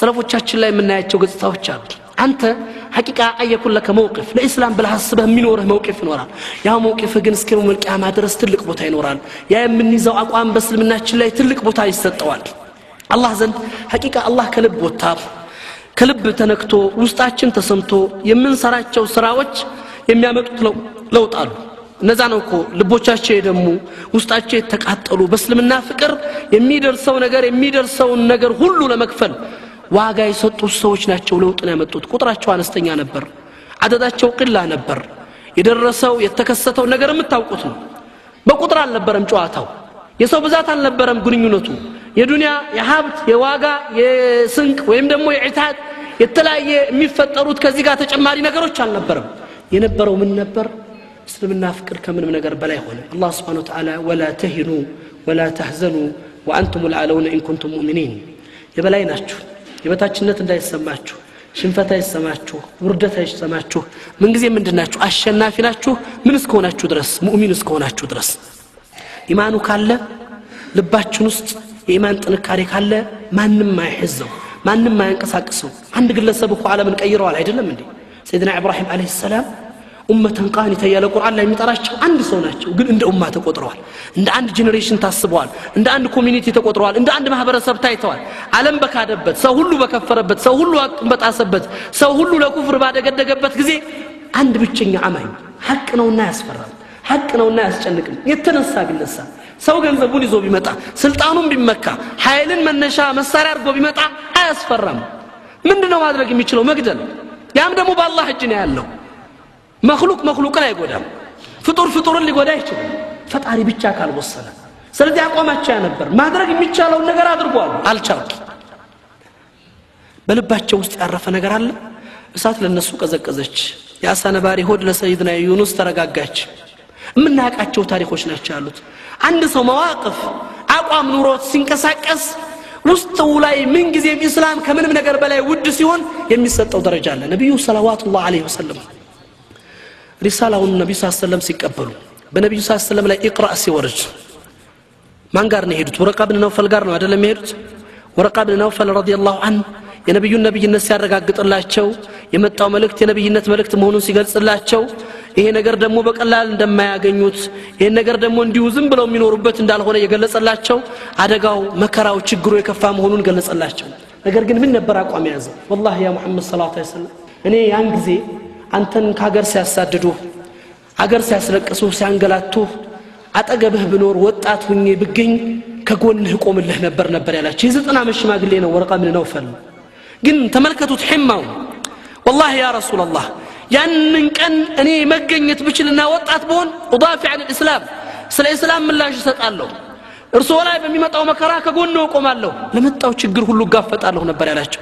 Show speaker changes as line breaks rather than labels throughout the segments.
ሰለፎቻችን ላይ የምናያቸው ገጽታዎች አሉ አንተ ሐቂቃ አየኩን ለከ መውቂፍ ለኢስላም ብለሐስበህ የሚኖርህ መውቂፍ ይኖራል ያ መውቂፍ ግን እስከ የውመል ቂያማ ድረስ ትልቅ ቦታ ይኖራል ያ የምንይዘው አቋም በእስልምናችን ላይ ትልቅ ቦታ ይሰጠዋል አላህ ዘንድ ሐቂቃ አላህ ከልብ ወጣ ከልብ ተነክቶ ውስጣችን ተሰምቶ የምንሰራቸው ስራዎች የሚያመጡት ለውጥ አሉ እነዛ ነው እኮ ልቦቻቸው የደሙ ውስጣቸው የተቃጠሉ በእስልምና ፍቅር የሚደርሰው ነገር ሁሉ ለመክፈል ዋጋ የሰጡት ሰዎች ናቸው ለውጥን ያመጡት ቁጥራቸው አነስተኛ ነበር አደዳቸው ቅላ ነበር የደረሰው የተከሰተው ነገር የምታውቁት ነው በቁጥር አልነበረም ጨዋታው የሰው ብዛት አልነበረም ግንኙነቱ የዱንያ የሀብት የዋጋ የስንቅ ወይም ደግሞ የኢታድ የተለያየ የሚፈጠሩት ከዚህ ጋር ተጨማሪ ነገሮች አልነበረም የነበረው ምን ነበር እስልምና ፍቅር ከምንም ነገር በላይ ሆነ አላህ Subhanahu Wa Ta'ala ولا تهنوا ولا تحزنوا وانتم العلون ان كنتم مؤمنين የበላይ ናችሁ የበታችነት እንዳይሰማችሁ ሽንፈት አይሰማችሁ ውርደት አይሰማችሁ ምን ጊዜ ምንድናችሁ አሸናፊ ናችሁ ምን እስከሆናችሁ ድረስ ሙእሚን እስከሆናችሁ ድረስ ኢማኑ ካለ ልባችን ውስጥ የኢማን ጥንካሬ ካለ ማንንም አይሕዘው ማንንም አያንቀሳቅሰው አንድ ግለሰብ እኮ ዓለምን ቀይረዋል አይደለም እንዴ ሰይድና ኢብራሂም አለይሂ ሰላም ኡመተን ቃኒተ ያለ ቁርአን ላይ የሚጠራቸው አንድ ሰው ናቸው ግን እንደ ኡማ ተቆጥረዋል እንደ አንድ ጄኔሬሽን ታስበዋል እንደ አንድ ኮሚኒቲ ተቆጥረዋል እንደ አንድ ማህበረሰብ ታይተዋል ዓለም በካደበት ሰው ሁሉ በከፈረበት ሰው ሁሉ በጣሰበት ሰው ሁሉ ለኩፍር ባደገደገበት ጊዜ አንድ ብቸኛ አማኝ ሐቅ ነውና ያስፈራል ሐቅ ነውና ያስጨንቅም የተነሳ ግለሰብ ሰው ገንዘቡን ይዞ ቢመጣ ስልጣኑን ቢመካ ኃይልን መነሻ መሳሪያ አድርጎ ቢመጣ አያስፈራም ምንድነው ማድረግ የሚችለው መግደል ያም ደግሞ በአላህ እጅ ነው ያለው መخلوቅን አይጎዳም ፍጡርን ሊጎዳ ይችላል ፈጣሪ ብቻ ካልወሰነ ስለዚህ አቋማቸው ነበር ማድረግ የሚቻለው ነገር አድርጓል አልቻልኩም በልባቸው ውስጥ ያረፈ ነገር አለ እሳት ለነሱ ቀዘቀዘች ያሳነባሪ ሆድ ለሰይድና ዩኑስ ተረጋጋች ምናቃቸው ታሪኮች ናቸው ያሉት አንድ ሰው መዋቅፍ አቋም ኑሮት ሲንቀሳቀስ ውስጡ ላይ ምን ጊዜም እስላም ከምንም ነገር በላይ ውድ ሲሆን የሚሰጠው ደረጃ አለ ነብዩ ሰለላሁ ዐለይሂ ወሰለም ሪሳላውን ነብዩ ሰለላሁ ዐለይሂ ወሰለም ሲቀበሉ በነብዩ ሰለላሁ ዐለይሂ ወሰለም ላይ ኢቅራ ሲወርድ ማን ጋር ነው ሄዱት ወረቃ ብን ነውፈል ጋር ነው አይደለም ሄዱት ወረቃ ብን ነውፈል ረዲየላሁ ዐንሁ የነብዩን ነብይነት ሲያረጋግጥላቸው የመጣው መልእክት የነብይነት መልእክት መሆኑን ሲገልጽላቸው ይሄ ነገር ደግሞ በቀላል እንደማያገኙት ይሄ ነገር ደግሞ እንዲሁ ዝም ብለው የሚኖሩበት እንዳልሆነ የገለጸላቸው አደጋው መከራው ችግሩ የከፋ መሆኑን ገለጸላቸው ነገር ግን ምን ነበር አቋም ያዘ والله ያ መሐመድ ሰለላሁ ዐለይሂ ወሰለም እኔ ያን ጊዜ አንተን ካገር ሲያሳድዱ አገር ሲያስለቅሱ ሲያንገላቱ አጠገብህ ብኖር ወጣት ሁኜ ብገኝ ከጎንህ ቆምልህ ነበር ያላችሁ የዘጠና ዓመት ሽማግሌ ነው ወረቃ ብን ነውፈል ግን ተመልከቱት ሕማው والله يا رسول الله ያንን ቀን እኔ መገኘት ብችልና ወጣት በሆን ኡዳፊ عن الاسلام ስለ እስላም ምላሽ ሰጣለሁ እርሱ ላይ በሚመጣው መከራ ከጎንህ ቆማለሁ ለመጣው ችግር ሁሉ ጋፈጣለሁ ነበር ያላችሁ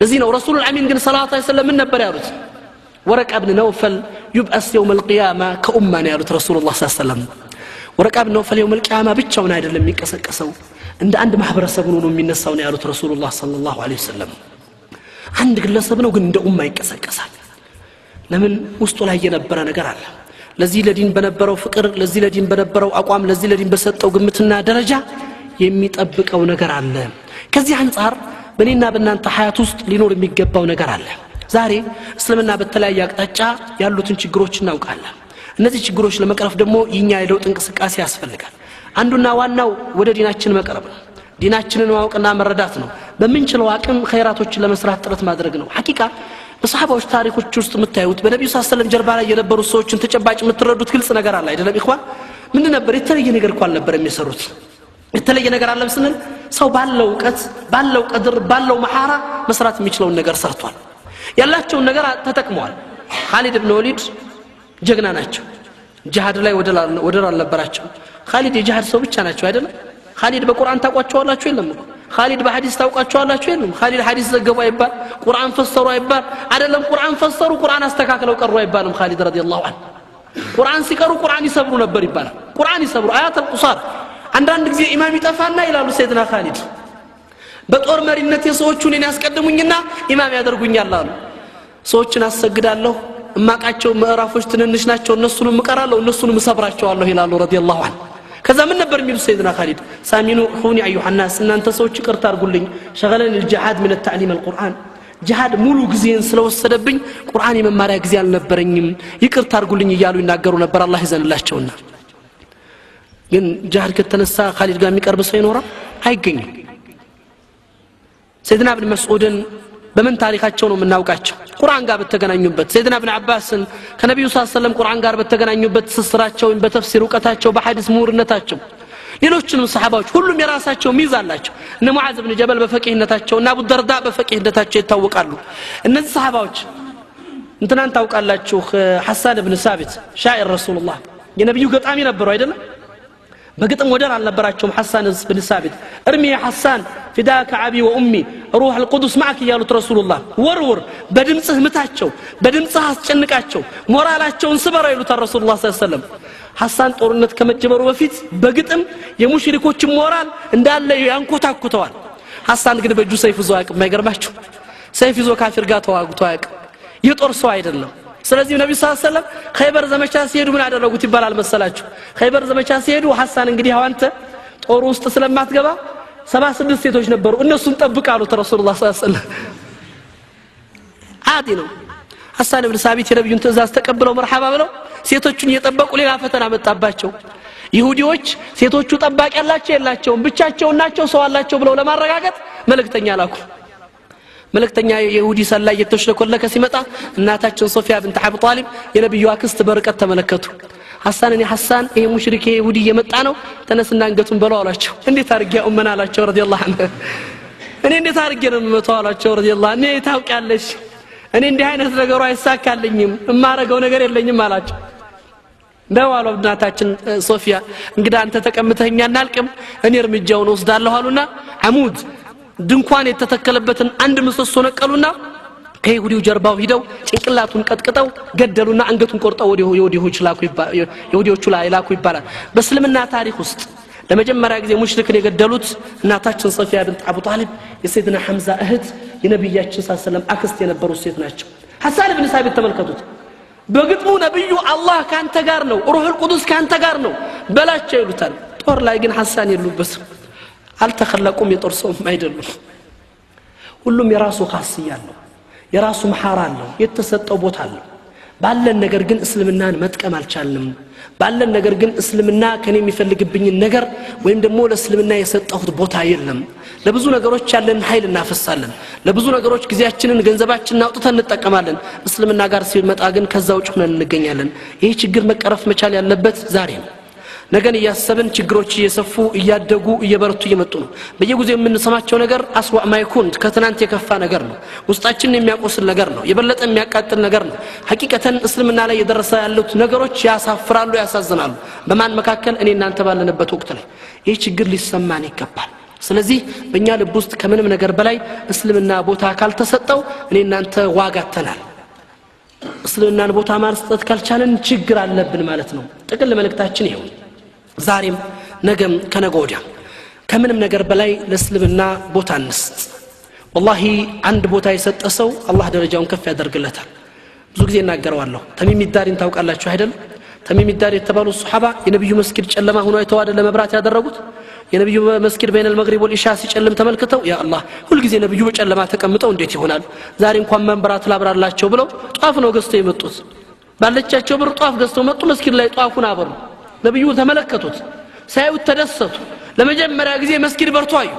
ለዚህ ነው ረሱል አሚን ግን ሰለላሁ ዐለይሂ ወሰለም ምን ነበር ያሉት ወረቃ ብን ነውፈል يبأس يوم القيامه كأمه ያሉት ረሱላህ ሰለላሁ ዐለይሂ ወሰለም ወረቃ ብን ነውፈል يوم القيامه ብቻውን አይደለም የሚቀሰቀሰው እንደ አንድ ማህበረሰብ ሆኖ የሚነሳው ነው ያሉት ረሱላህ ሰለላሁ ዐለይሂ ወሰለም አንድ ግለሰብ ነው ግን እንደ ኡማ ይቀሰቀሳል ለምን ውስጡ ላይ የነበረ ነገር አለ ለዚህ ለዲን በነበረው ፍቅር ለዚህ ለዲን በነበረው አቋም ለዚህ ለዲን በሰጠው ግምትና ደረጃ የሚጠብቀው ነገር አለ ከዚህ አንፃር በእኔና በእናንተ ሐያት ውስጥ ሊኖር የሚገባው ነገር አለ ዛሬ እስልምና በተለያየ አቅጣጫ ያሉትን ችግሮች እናውቃለን እነዚህ ችግሮች ለመቅረፍ ደግሞ የኛ የለውጥ እንቅስቃሴ ያስፈልጋል አንዱና ዋናው ወደ ዲናችን መቅረብ ነው ዲናችንን ማወቅና መረዳት ነው በመንችለው አቅም ኸይራቶችን ለመስራት ጥረት ማድረግ ነው ሐቂቃ በሰሃባዎች ታሪኮች ውስጥ የምታዩት በነብዩ ሰለላሁ ዐለይሂ ወሰለም ጀርባ ላይ የነበሩ ሰዎችን ተጨባጭ የምትረዱት ግልጽ ነገር አለ አይደለም ኢኽዋን ምን ነበር የተለየ ነገር እንኳን ነበር የሚሰሩት የተለየ ነገር አለ ስንል ሰው ባለው ዕውቀት ባለው ቀድር ባለው መሐራ መስራት የሚችለውን ነገር ሰርቷል ያላቸውን ነገር ተጠቅመዋል ኻሊድ ኢብኑ ወሊድ ጀግና ናቸው ጂሃድ ላይ ወደር አልነበራቸው ኻሊድ የጂሃድ ሰው ብቻ ናቸው አይደለም ኻሊድ በቁርአን ታቋቸዋላችሁ የለም ኻሊድ በሐዲስ ታውቃቸዋላችሁ የለም ኻሊድ ሐዲስ ዘገቡ አይባል ቁርአን ፈሰሩ አይባል አይደለም ቁርአን ፈሰሩ ቁርአን አስተካክለው ቀሩ አይባልም ኻሊድ ረዲየላሁ ዐንሁ ቁርአን ሲቀሩ ቁርአን ይሰብሩ ነበር ይባላል ቁርአን ይሰብሩ አያት አልቁሳር አንዳንድ ጊዜ ኢማም ይጠፋና ይላሉ ሰይድና ኻሊድ በጦር መሪነት የሰዎቹን እኔ ያስቀድሙኝና ኢማም ያደርጉኛል አሉ ሰዎችን አሰግዳለሁ እማቃቸው ምዕራፎች ትንንሽ ናቸው እነሱንም እቀራለሁ እነሱንም እሰብራቸዋለሁ ይላሉ ረዲየላሁ ዐንሁ ከዛ ምን ነበር የሚሉ ሰይድና ኻሊድ ሳሚኑ ሁኒ አዩሃ الناس እናንተ ሰዎች ይቅርታ አድርጉልኝ ሸገለን الجهاد من التعليم القرآن ጂሃድ ሙሉ ጊዜን ስለወሰደብኝ ቁርአን የመማሪያ ጊዜ አልነበረኝም ይቅርታ አድርጉልኝ እያሉ ይናገሩ ነበር አላህ ይዘንላቸውና ግን ጂሃድ ከተነሳ ኻሊድ ጋር የሚቀርብ ሰው ይኖራል አይገኝም ሰይድና ኢብኑ መስዑድን በምን ታሪካቸው ነው የምናውቃቸው ቁርአን ጋር በተገናኙበት ሰይድና ኢብኑ አባስን ከነብዩ ሰለላሁ ዐለይሂ ወሰለም ቁርአን ጋር በተገናኙበት ስስራቸው በተፍሲር ዕውቀታቸው በሐዲስ ምሁርነታቸው ሌሎችንም ሰሃባዎች ሁሉም የራሳቸው ሚዛ አላቸው እነ ሙዓዝ ኢብኑ ጀበል በፈቂህነታቸው እና አቡ ደርዳ በፈቂህነታቸው ይታወቃሉ እነዚህ ሰሃባዎች እንትናን ታውቃላችሁ ሐሳን ኢብኑ ሳቢት ሻኢር ረሱላህ የነብዩ ገጣሚ ነበሩ አይደለም በግጥም ወደር አልነበራቸውም ሐሳን ኢብኑ ሳቢት እርሚ ሐሳን فداك عبي وامي روح القدس معك يالوت رسول الله ورور بدمصه متاچو بدمصه አስጨንቃቸው ሞራላቸውን ስበራ ይሉት رسول الله صلى الله عليه وسلم ሐሳን ጦርነት ከመጀመሩ በፊት በግጥም የሙሽሪኮች ሞራል እንዳለ ያንኮታኩተዋል ሐሳን ግን በእጁ ሰይፍ ይዞ አያውቅም ማይገርማችሁ ሰይፍ ይዞ ካፊር ጋር ተዋግቶ አያውቅም የጦር ሰው አይደለም ስለዚህ ነብዩ ሰለላሁ ዐለይሂ ወሰለም ኸይበር ዘመቻ ሲሄዱ ምን አደረጉት ይባላል መሰላችሁ ኸይበር ዘመቻ ሲሄዱ ሐሳን እንግዲህ አዋንተ ጦር ውስጥ ስለማትገባ 76 ሴቶች ነበሩ እነሱን ጠብቃሉ ረሱላህ ሰለላሁ ዐለይሂ ወሰለም አዲ ነው ሐሳን ኢብኑ ሳቢት የነብዩን ትእዛዝ ተቀብለው መርሐባ ብለው ሴቶቹን እየጠበቁ ሌላ ፈተና መጣባቸው ይሁዲዎች ሴቶቹ ጠባቂ ያላቸው የላቸውም ብቻቸውን ናቸው ሰው አላቸው ብለው ለማረጋገጥ መልእክተኛ ላኩ መልእክተኛ የይሁዲ ሰላይ የተሽለኮለከ ሲመጣ እናታችን ሶፊያ ቢንት አቡ ጣሊብ የነብዩ አክስት በርቀት ተመለከቱ ሐሳን እኔ ሐሳን ይሄ ሙሽሪክ ይሁዲ እየመጣ ነው ተነስና አንገቱን በለው አላቸው እንዴት አርጊያ ኡመና አላቸው ረዲየላሁ ዐንሁ እኔ እንዴት አርጊያ ነው መተው አላቸው ረዲየላሁ እኔ ታውቂያለሽ እኔ እንዲህ አይነት ነገሩ አይሳካልኝም እማረገው ነገር የለኝም አላቸው ደዋሉ እናታችን ሶፊያ እንግዲህ አንተ ተቀምጠኛ እናልቅም እኔ እርምጃውን ወስዳለሁ አሉና አሙድ ድንኳን የተተከለበትን አንድ ምሰሶ ነቀሉና ከይሁዲው ጀርባው ሂደው ጭንቅላቱን ቀጥቅጠው ገደሉና አንገቱን ቆርጠው የይሁዲዎቹ ላይ ላኩ ይባላል በእስልምና ታሪክ ውስጥ ለመጀመሪያ ጊዜ ሙሽሪክን የገደሉት እናታችን ሶፊያ ቢንት አቡ ጣሊብ የሰይድና ሐምዛ እህት የነብያችን ሰለላሁ ዐለይሂ ወሰለም አክስት የነበሩ ሴት ናቸው ሐሳን ኢብኑ ሳቢት ተመልከቱት በግጥሙ ነብዩ አላህ ካንተ ጋር ነው ሩህል ቁዱስ ካንተ ጋር ነው በላቸው ይሉታል ጦር ላይ ግን ሐሳን የሉበት አልተخلقም የጦር ሰው አይደሉም ሁሉም የራሱ ኻስያ አለው የራሱ መሐራ አለው የተሰጠው ቦታ አለው ባለን ነገር ግን እስልምናን መጥቀም አልቻልንም ባለን ነገር ግን እስልምና ከኔ የሚፈልግብኝ ነገር ወይም ደግሞ ለእስልምና የሰጠሁት ቦታ የለም ለብዙ ነገሮች ያለን ኃይል እናፈሳለን ለብዙ ነገሮች ጊዜያችንን ገንዘባችንን አውጥተን እንጠቀማለን እስልምና ጋር ሲመጣ ግን ከዛው ሆነን እንገኛለን ይሄ ችግር መቀረፍ መቻል ያለበት ዛሬ ነው ነገን ያሰብን ችግሮች እየሰፉ እያደጉ እየበረቱ እየመጡ ነው በየጊዜው የምንሰማቸው ነገር አስዋዕ ማይኩን ከትናንት የከፋ ነገር ነው ውስጣችንን የሚያቆስል ነገር ነው የበለጠ የሚያቃጥል ነገር ነው ሐቂቀተን እስልምና ላይ የደረሰ ያሉት ነገሮች ያሳፍራሉ ያሳዝናሉ በማን መካከል እኔ እናንተ ባለንበት ወቅት ላይ ይሄ ችግር ሊሰማን ይገባል ስለዚህ በእኛ ልብ ውስጥ ከምንም ነገር በላይ እስልምና ቦታ ካልተሰጠው እኔ እናንተ ዋጋተናል እስልምናን ቦታ ማርሰጥ ካልቻለን ችግር አለብን ማለት ነው ጥቅል መልእክታችን ይሄው ዛሬም ነገም ከነጎዲያ ከምንም ነገር በላይ ለእስልምና ቦታ እንስጥ والله አንድ ቦታ የሰጠ ሰው አላህ ደረጃውን ከፍ ያደርግለታል ብዙ ጊዜ እናገረዋለሁ ተሚም ዳሪን ታውቃላችሁ አይደል ተሚም ዳሪ የተባሉ ሱሐባ የነብዩ መስጊድ ጨለማ ሆኖ አይተዋደ ለመብራት ያደረጉት የነብዩ መስጊድ በይነ المغرب والعشاء ሲጨልም ተመልክተው ያ አላህ ሁሉ ጊዜ ነብዩ በጨለማ ተቀምጠው እንዴት ይሆናል ዛሬ እንኳን መንበራት ላብራላቸው ብለው ጧፍ ነው ገዝተው የመጡት ባለቻቸው ብር ጧፍ ገዝተው መጡ መስጊድ ላይ ጧፉን አበሩ ነብዩ ተመለከቱት ሳይውት ተደሰቱ ለመጀመሪያ ጊዜ መስጊድ በርቶ አዩ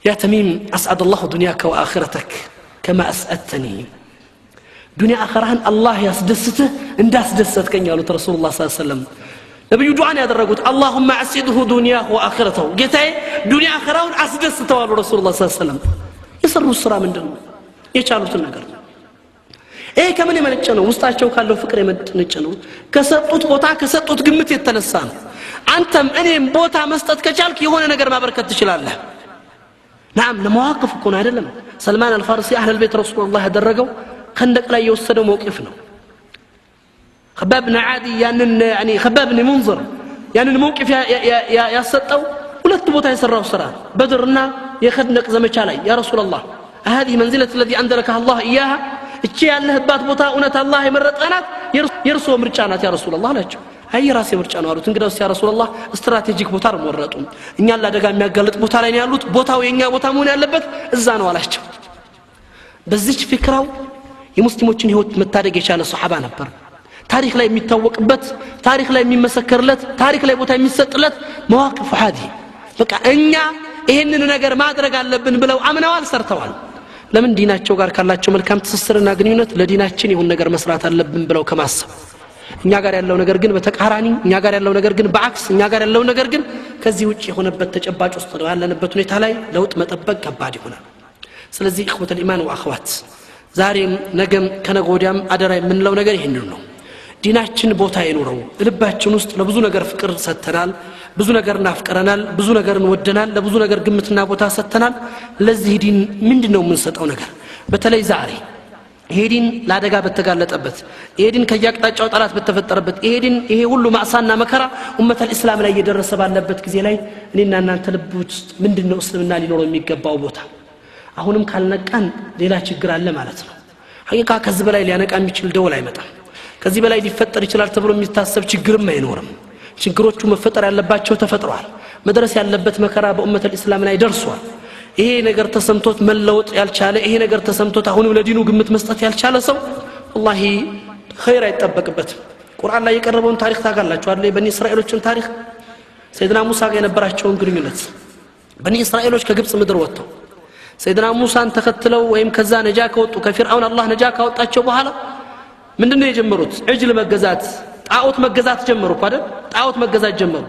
يا تميم أسعد الله دنياك وآخرتك كما أسعدتني دنيا آخرهن الله يسدسته انداس دستك يا رسول الله صلى الله عليه وسلم نبي دعاء يدرجوت اللهم أسعده دنياه وآخرته جتاي دنيا آخرهن أسدسته رسول الله صلى الله عليه وسلم يسروا السرا من دنو يشالوا النجار ايه كمان يمنچنو ውስጣቸው ካለው ፍቅር የመነጨነው ከሰጡት ቦታ ከሰጡት ግምት የተነሳ ነው አንተም እኔም ቦታ መስጠት ከቻልክ የሆነ ነገር ማበርከት ትችላለህ نعم ለመዋቅፍ እኮ ነው አይደለም ሰልማን አልፋርሲ አህለ البيت رسول الله ያደረገው خندق ላይ የወሰደው موقف ነው خباب بن عادي يعني خباب بن منذر يعني الموقف ያሰጠው ሁለት ቦታ የሰራው ስራ በድርና የخندق ዘመቻ ላይ يا رسول الله هذه منزله الذي انزلك الله اياها እቺ ያለህባት ቦታ እውነት አላህ የመረጠናት የርሶ ምርጫ ናት ያ ረሱላህ አላቸው አይ ራሴ ምርጫ ነው አሉት እንግዲያውስ ያ ረሱላህ ስትራቴጂክ ቦታ አልመረጡ እኛን ለአደጋ የሚያጋልጥ ቦታ ላይ ነው ያሉት ቦታው የኛ ቦታ መሆን ያለበት እዛ ነው አላቸው በዚች ፍክራው የሙስሊሞችን ህይወት መታደግ የቻለ ሱሐባ ነበር ታሪክ ላይ የሚታወቅበት ታሪክ ላይ የሚመሰከርለት ታሪክ ላይ ቦታ የሚሰጥለት መዋቅፍ ሀዲ በቃ እኛ ይሄንን ነገር ማድረግ አለብን ብለው አምነዋል ሰርተዋል ለምን ዲናቸው ጋር ካላቸው መልካም ትስስርና ግንኙነት ለዲናችን ይሁን ነገር መስራት አለብን ብለው ከማሰብ እኛ ጋር ያለው ነገር ግን በተቃራኒ እኛ ጋር ያለው ነገር ግን በአክስ እኛ ጋር ያለው ነገር ግን ከዚህ ውጪ የሆነበት ተጨባጭ ውስጥ ያለንበት ሁኔታ ላይ ለውጥ መጠበቅ ከባድ ይሆናል ስለዚህ እخوة الإيمان واخوات ዛሬም ነገም ከነጎዲያም አደራ የምንለው ነገር ይሄንን ነው ዲናችን ቦታ ይኖረው ልባችን ውስጥ ለብዙ ነገር ፍቅር ሰተናል ብዙ ነገር ናፍቀረናል ብዙ ነገርን ወደናል ለብዙ ነገር ግምትና ቦታ ሰተናል ለዚህ ዲን ምንድነው የምንሰጠው ነገር በተለይ ዛሬ ይሄዲን ለአደጋ በተጋለጠበት ይሄዲን ከያቅጣጫው ጠላት በተፈጠረበት ይሄዲን ይሄ ሁሉ ማዕሳና መከራ ኡመተ الاسلام ላይ እየደረሰ ባለበት ጊዜ ላይ እኔና እናንተ ልብ ውስጥ ምንድነው እስልምና ሊኖረው የሚገባው ቦታ አሁንም ካልነቃን ሌላ ችግር አለ ማለት ነው ሐቂቃ ከዚህ በላይ ሊያነቃ የሚችል ደውል አይመጣም ከዚህ በላይ ሊፈጠር ይችላል ተብሎ የሚታሰብ ችግርም አይኖርም ችግሮቹ መፈጠር ያለባቸው ተፈጥሯል መድረስ ያለበት መከራ በኡመተ الاسلام ላይ ደርሷል ይሄ ነገር ተሰምቶት መለወጥ ያልቻለ ይሄ ነገር ተሰምቶት አሁንም ለዲኑ ግምት መስጠት ያልቻለ ሰው والله خير አይጠበቅበት ቁርአን ላይ የቀረበውን ታሪክ ታጋላችሁ አይደል በኒ እስራኤሎችን ታሪክ ሰይድና ሙሳ ጋር የነበራቸውን ግንኙነት በኒ እስራኤሎች ከግብጽ ምድር ወጥተው ሰይድና ሙሳን ተከትለው ወይም ከዛ ነጃ ከወጡ ከፊርዓውን አላህ ነጃ ካወጣቸው በኋላ ምንድነው የጀመሩት እጅል መገዛት ጣዖት መገዛት ጀመሩ አይደል ጣዖት መገዛት ጀመሩ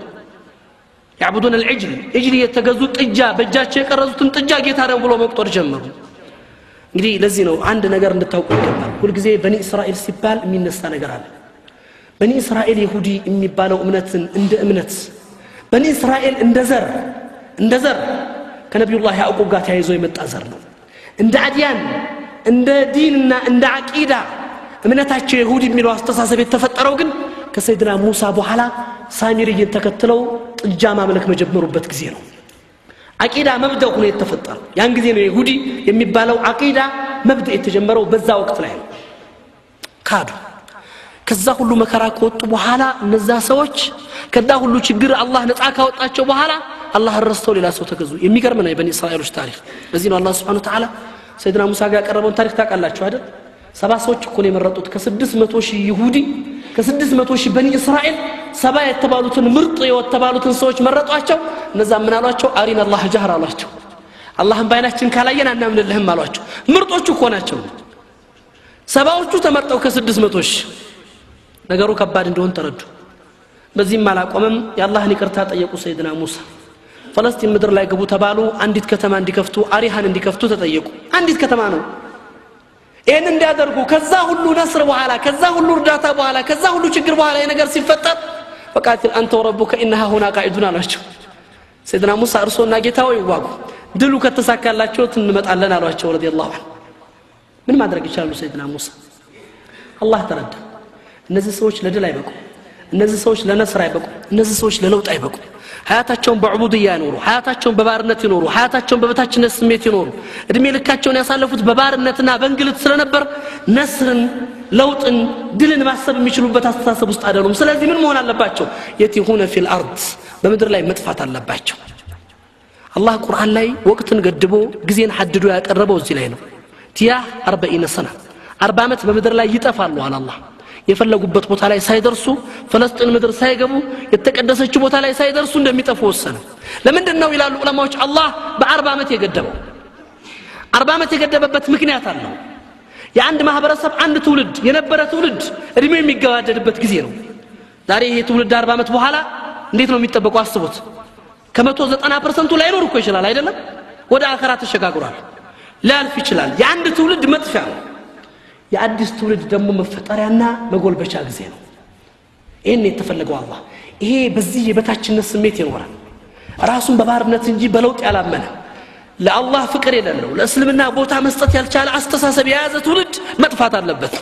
ያዕቡዱን العجل እጅል የተገዙ ጥጃ በእጃቸው የቀረጹትን ጥጃ ጌታ ነው ብሎ መቁጠር ጀመሩ እንግዲህ ለዚህ ነው አንድ ነገር እንድታውቁ ይገባል ሁሉ ጊዜ በኒ እስራኤል ሲባል የሚነሳ ነገር አለ በኒ እስራኤል ይሁዲ የሚባለው እምነትን እንደ እምነት በኒ እስራኤል እንደ ዘር ከነብዩላህ ያዕቁብ ጋር ተያይዞ የመጣ ዘር ነው እንደ አዲያን እንደ ዲንና እንደ አቂዳ እምነታቸው ይሁዲ የሚለው አስተሳሰብ የተፈጠረው ግን ከሰይድና ሙሳ በኋላ ሳሚሪን ተከትለው ጥጃ ማምለክ መጀመሩበት ጊዜ ነው አቂዳ መብደው ነው የተፈጠረው ያን ጊዜ ነው ይሁዲ የሚባለው አቂዳ መብደው የተጀመረው በዛ ወቅት ላይ ነው ካዱ ከዛ ሁሉ መከራ ከወጡ በኋላ እነዛ ሰዎች ከዛ ሁሉ ችግር አላህ ነፃ ካወጣቸው በኋላ አላህ ረስተው ሌላ ሰው ተገዙ የሚገርም ነው የበኒ እስራኤሎች ታሪክ ለዚህ ነው አላህ Subhanahu Wa Ta'ala ሰይድና ሙሳ ጋር ያቀረበውን ታሪክ ታውቃላችሁ አይደል 70 ሰዎች እኮ ነው የመረጡት ከ600 ሺህ ይሁዲ ከ600 ሺህ በኒ እስራኤል 70 የተባሉትን ምርጥ የተባሉትን ሰዎች መረጧቸው እነዛ ምን አሏቸው አሪና አላህ ጀህራ አሏቸው አላህን ባይናችን ካላየን አናምንልህም አሏቸው ምርጦቹ እኮ ናቸው 70ዎቹ ተመርጠው ከ600 ሺህ ነገሩ ከባድ እንደሆነ ተረዱ በዚህም አላቆመም የአላህን ይቅርታ ጠየቁ ሰይድና ሙሳ ፈለስቲን ምድር ላይ ግቡ ተባሉ አንዲት ከተማ እንዲከፍቱ አሪሃን እንዲከፍቱ ተጠየቁ አንዲት ከተማ ነው ይሄን እንዲያደርጉ ከዛ ሁሉ ነስር በኋላ ከዛ ሁሉ እርዳታ በኋላ ከዛ ሁሉ ችግር በኋላ የነገር ሲፈጠር فقاتل انت وربك انها هنا قاعدون አሏቸው ሰይድና ሙሳ እርሶና ጌታው ይዋጉ ድሉ ከተሳካላቸው እንመጣለን አሏቸው ረዲየላሁ ዐንሁ ምን ማድረግ ይችላሉ ሰይድና ሙሳ አላህ ተረዳ እነዚህ ሰዎች ለድል አይበቁ እነዚህ ሰዎች ለነስር አይበቁ እነዚህ ሰዎች ለለውጥ አይበቁ ሐያታቸውን በዑቡድያ ይኖሩ ሐያታቸውን በባርነት ይኖሩ ሐያታቸውን በበታችነት ስሜት ይኖሩ እድሜ ልካቸውን ያሳለፉት በባርነትና በእንግልት ስለነበር ነስርን ለውጥን ድልን ማሰብ የሚችሉበት አስተሳሰብ ውስጥ አይደሉም ስለዚህ ምን መሆን አለባቸው የቲሁነ ፊል አርድ በመድር ላይ መጥፋት አለባቸው አላህ ቁርአን ላይ ወቅትን ገድቦ ጊዜን ሐድዶ ያቀረበው እዚህ ላይ ነው ቲያ 40 ሰና 40 አመት በመድር ላይ ይጠፋሉ አላህ የፈለጉበት ቦታ ላይ ሳይደርሱ ፍልስጤም ምድር ሳይገቡ የተቀደሰች ቦታ ላይ ሳይደርሱ እንደሚጠፉ ወሰነ ለምንድነው ይላሉ ዑለማዎች አላህ በ40 አመት የገደበው 40 አመት የገደበበት ምክንያት አለው የአንድ ማህበረሰብ አንድ ትውልድ የነበረ ትውልድ እድሜው የሚገባደድበት ጊዜ ነው ዛሬ ይሄ ትውልድ 40 አመት በኋላ እንዴት ነው የሚጠበቀው አስቡት ከ190% ላይ ኖር እኮ ይችላል አይደለም ወደ አኺራ ተሸጋግሯል ላልፍ ይችላል የአንድ ትውልድ መጥፊያ ነው የአዲስ ትውልድ ደግሞ መፈጠሪያና መጎልበቻ ጊዜ ነው ይሄን የተፈለገው አላህ ይሄ በዚህ የበታችነት ስሜት ይኖራል ራሱን በባርነት እንጂ በለውጥ ያላመነ ለአላህ ፍቅር የሌለው ለእስልምና ቦታ መስጠት ያልቻለ አስተሳሰብ የያዘ ትውልድ መጥፋት አለበት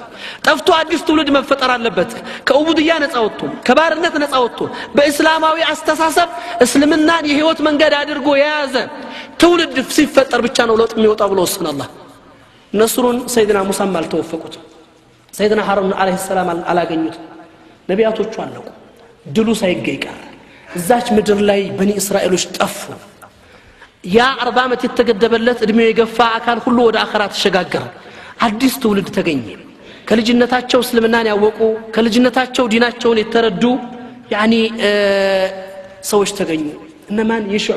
ጠፍቶ አዲስ ትውልድ መፈጠር አለበት ከኡቡድያ ነፃ ወጥቶ ከባርነት ነፃ ወጥቶ በእስላማዊ አስተሳሰብ እስልምናን የህይወት መንገድ አድርጎ የያዘ ትውልድ ሲፈጠር ብቻ ነው ለውጥ የሚወጣው ብሎ ወሰነ አላህ ነስሩን ሰይድና ሙሳም አልተወፈቁት ሰይድና ሃሩን አለይሂ ሰላም አላገኙት ነቢያቶቹ አለቁ ድሉ ሳይገኝ ቀረ እዛች ምድር ላይ በኒ እስራኤሎች ጠፉ ያ 40 ዓመት የተገደበለት እድሜው የገፋ አካል ሁሉ ወደ አኺራ ተሸጋገረ አዲስ ትውልድ ተገኘ ከልጅነታቸው እስልምናን ያወቁ ከልጅነታቸው ዲናቸውን የተረዱ ያኒ ሰዎች ተገኙ እነማን የሹዕ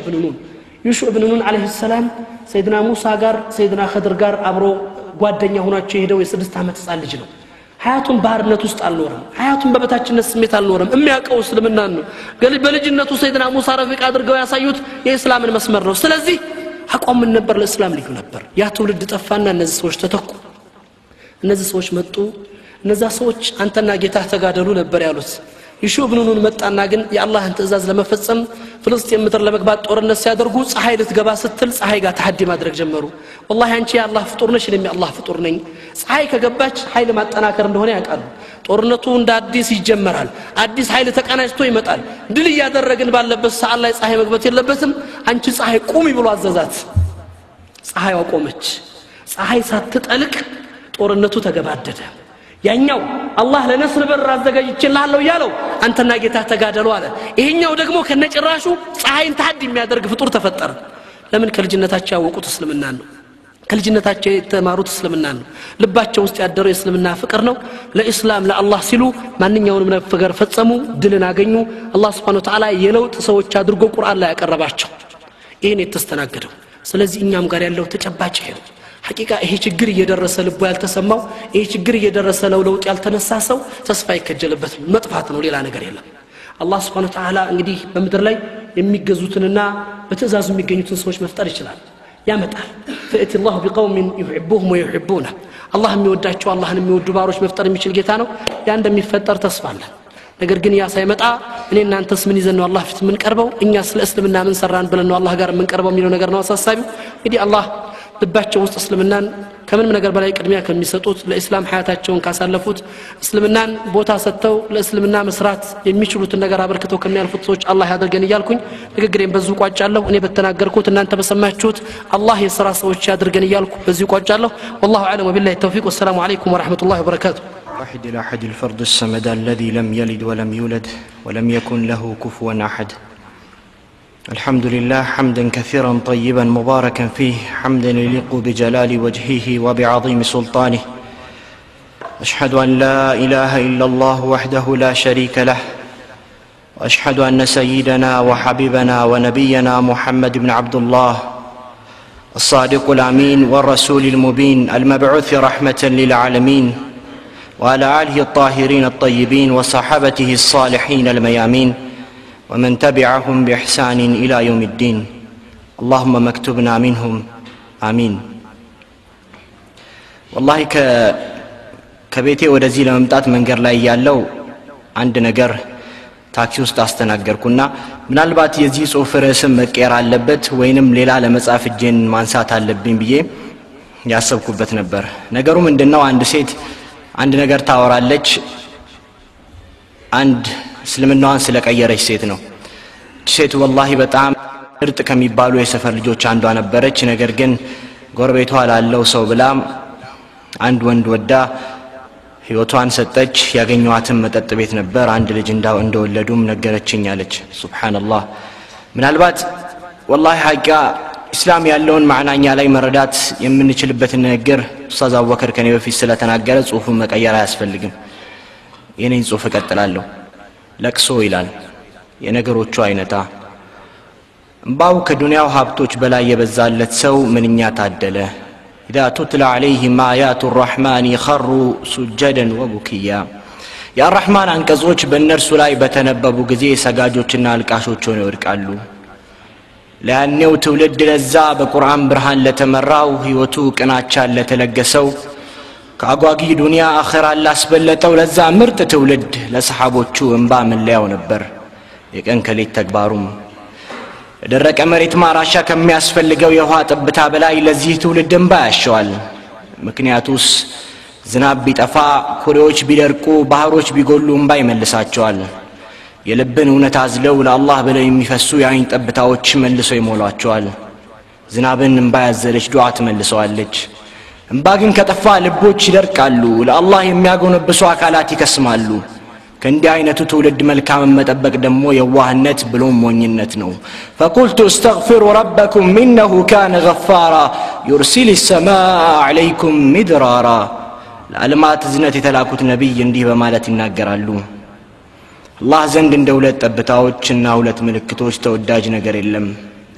ኢብኑ ኑን አለይሂ ሰላም ሰይድና ሙሳ ጋር ሰይድና ኸድር ጋር አብሮ ጓደኛ ሆናቸው የሄደው የ6 ዓመት ህፃን ልጅ ነው ሐያቱን ባርነት ውስጥ አልኖረም ሐያቱን በበታችነት ስሜት አልኖረም የሚያቀው እስልምናን ነው በልጅነቱ ሰይድና ሙሳ ረፊቅ አድርገው ያሳዩት የእስላምን መስመር ነው ስለዚህ አቋም ምን ነበር ለእስላም ልዩ ነበር ያ ትውልድ ጠፋና እነዚህ ሰዎች ተተኩ እነዚህ ሰዎች መጡ እነዛ ሰዎች አንተና ጌታህ ተጋደሉ ነበር ያሉት ይሹዕ ኢብኑ ኑን መጣና ግን የአላህን ትእዛዝ ለመፈጸም ፍልስጤም ምድር ለመግባት ጦርነት ሲያደርጉ ፀሐይ ልትገባ ስትል ፀሐይ ጋር ተሐዲ ማድረግ ጀመሩ والله አንቺ የአላህ ፍጡር ነሽ ለሚ አላህ ፍጡር ነኝ ፀሐይ ከገባች ኃይል ማጠናከር እንደሆነ ያውቃሉ ጦርነቱ እንደ አዲስ ይጀመራል አዲስ ኃይል ተቀናጅቶ ይመጣል ድል ያደረግን ባለበት ሰዓት ላይ ፀሐይ መግባት የለበትም አንቺ ፀሐይ ቁሚ ብሎ አዘዛት ፀሐይ ቆመች ፀሐይ ሳትጠልቅ ጦርነቱ ተገባደደ ያኛው አላህ ለነስር በር አዘጋጅቼልሃለሁ ያለው አንተና ጌታ ተጋደሉ አለ ይሄኛው ደግሞ ከነጭራሹ ፀሐይን ተሐዲ የሚያደርግ ፍጡር ተፈጠረ ለምን ከልጅነታቸው ያወቁት እስልምናን ነው ከልጅነታቸው የተማሩት እስልምናን ነው ልባቸው ውስጥ ያደረው እስልምና ፍቅር ነው ለኢስላም ለአላህ ሲሉ ማንኛውንም ነገር ፈጸሙ ድልን አገኙ አላህ Subhanahu Wa Ta'ala የለውጥ ሰዎች አድርጎ ቁርአን ላይ ያቀረባቸው ይሄን የተስተናገደው ስለዚህ እኛም ጋር ያለው ተጨባጭ ይሄ ሐቂቃ ይሄ ችግር እየደረሰ ልቦ ያልተሰማው ይሄ ችግር እየደረሰ ለውጥ ያልተነሳሰው ተስፋ ይከጀለበት መጥፋት ነው ሌላ ነገር የለም አላህ Subhanahu Wa Ta'ala እንግዲህ በመድር ላይ የሚገዙትንና በትእዛዙ የሚገኙትን ሰዎች መፍጠር ይችላል ያመጣል فأتي الله بقوم يحبهم ويحبونه الله የሚወዳቸው አላህን የሚወዱ ባሮች መፍጠር የሚችል ጌታ ነው ያ እንደሚፈጠር ተስፋ አለ ነገር ግን ያ ሳይመጣ እኔ እናንተስ ምን ይዘን ነው አላህ ፊት ምን ቀርበው እኛ ስለ እስልምና ምን ሰራን ብለን ነው አላህ ጋር ምን ቀርበው የሚለው ነገር ነው አሳሳቢው እንግዲህ አላህ ልባቸው ውስጥ እስልምናን ከምንም ነገር በላይ ቅድሚያ ከሚሰጡት ለኢስላም ሐያታቸውን ካሳለፉት እስልምናን ቦታ ሰጥተው ለእስልምና መስራት የሚችሉት ነገር አበርክተው ከሚያልፉት ሰዎች አላህ ያደርገን ይያልኩኝ ንግግሬን በዚሁ ቋጫለሁ እኔ በተናገርኩት እናንተ በሰማችሁት አላህ የሥራ ሰዎች ያደርገን ይያልኩ በዚሁ ቋጫለሁ والله اعلم وبالله التوفيق والسلام عليكم ورحمه الله وبركاته
واحد الأحد الفرد الصمد الذي لم يلد ولم يولد ولم يكن له كفوا أحد الحمد لله حمدا كثيرا طيبا مباركا فيه حمدا يليق بجلال وجهه وبعظيم سلطانه أشهد أن لا إله إلا الله وحده لا شريك له وأشهد أن سيدنا وحبيبنا ونبينا محمد بن عبد الله الصادق الأمين والرسول المبين المبعوث رحمة للعالمين وعلى آله الطاهرين الطيبين وصحابته الصالحين الميامين ومن تبعهم بإحسان إلى يوم الدين اللهم مكتبنا منهم آمين والله كبيتي ودزي لممطات منجر ላይ ያለው አንድ ነገር ታክሲ ውስጥ አስተናገርኩና ምናልባት የዚህ ጽሁፍ ርዕስም መቀየር አለበት ወይንም ሌላ ለመጻፍ እጄን ማንሳት አለብኝ ብዬ ያሰብኩበት ነበር ነገሩ ምንድነው አንድ ሴት አንድ ነገር ታወራለች አንድ እስልምናዋን ስለቀየረች ሴት ነው ሴት والله በጣም ምርጥ ከሚባሉ የሰፈር ልጆች አንዷ ነበረች ነገር ግን ጎረቤቷ ላለው ሰው ብላ አንድ ወንድ ወዳ ህይወቷን ሰጠች ያገኘዋትን መጠጥ ቤት ነበር አንድ ልጅ እንደወለዱም ነገረችኝ አለች ሱብሃንአላህ ምናልባት والله ሐቂቃ እስላም ያለውን ማዕናኛ ላይ መረዳት የምንችልበት ነገር ኡስታዝ አቡበከር ከኔ በፊት ስለተናገረ ጽሁፉን መቀየር አያስፈልግም የኔን ጽሁፍ እቀጥላለሁ ለቅሶ ይላል የነገሮቹ አይነታ እምባው ከዱንያው ሀብቶች በላይ የበዛለት ሰው ምንኛ ታደለ إذا تتلى عليهم آيات الرحمن خروا سجدا وبكيا يا الرحمن አንቀጾች በእነርሱ ላይ በተነበቡ ጊዜ ሰጋጆችና አልቃሾች ሆነው ይወድቃሉ ለያኔው ትውልድ ለዛ በቁርአን ብርሃን ለተመራው ህይወቱ ቅናቻ ለተለገሰው ከአጓጊ ዱንያ አኺራ ላስበለጠው ለዛ ምርጥ ትውልድ ለሰሃቦቹ እንባ መለያው ነበር የቀን ከሌት ተግባሩም ደረቀ መሬት ማራሻ ከሚያስፈልገው የውሃ ጥብታ በላይ ለዚህ ትውልድ እንባ ያሻዋል ምክንያቱስ ዝናብ ቢጠፋ ኩሬዎች ቢደርቁ ባህሮች ቢጎሉ እንባ ይመልሳቸዋል የልብን እውነት አዝለው ለአላህ ብለው የሚፈሱ የአይን ጥብታዎች መልሰው ይሞላቸዋል ዝናብን እንባ ያዘለች ዱዓ ትመልሰዋለች እንባ ግን ከጠፋ ልቦች ይደርቃሉ ለአላህ የሚያጎነብሱ አካላት ይከስማሉ ከእንዲህ አይነቱ ትውልድ መልካም መጠበቅ ደግሞ የዋህነት ብሎም ሞኝነት ነው فقلت استغفروا ربكم انه كان غفارا يرسل السماء عليكم مدرارا ለዓለማት ዝነት የተላኩት ነብይ እንዲህ በማለት ይናገራሉ አላህ ዘንድ እንደ ሁለት ጠብታዎችና ሁለት ምልክቶች ተወዳጅ ነገር የለም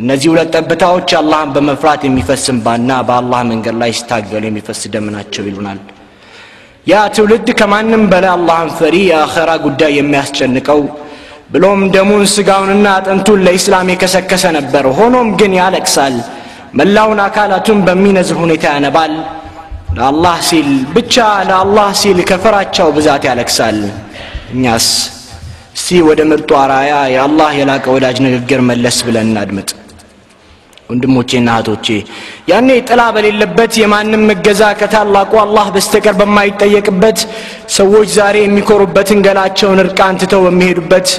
እነዚህ ሁለት ጠብታዎች አላህን በመፍራት የሚፈስ እንባና በአላህ መንገድ ላይ ሲታገሉ የሚፈስ ደም ናቸው ይሉናል ያ ትውልድ ከማንም በላይ አላህን ፈሪ የአኺራ ጉዳይ የሚያስጨንቀው ብሎም ደሙን ስጋውንና አጥንቱን ለእስላም የከሰከሰ ነበር ሆኖም ግን ያለቅሳል መላውን አካላቱን በሚነዝር ሁኔታ ያነባል ለአላህ ሲል ብቻ ለአላህ ሲል ከፈራቻው ብዛት ያለቅሳል እኛስ እስቲ ወደ ምርጡ አራያ የአላህ የላቀ ወዳጅ ንግግር መለስ ብለን እናድምጥ ወንድሞቼና እህቶቼ ያኔ ጥላ በሌለበት የማንም መገዛ ከታላቁ አላህ በስተቀር በማይጠየቅበት ሰዎች ዛሬ የሚኮሩበትን ገላቸውን እርቃን ትተው በሚሄዱበት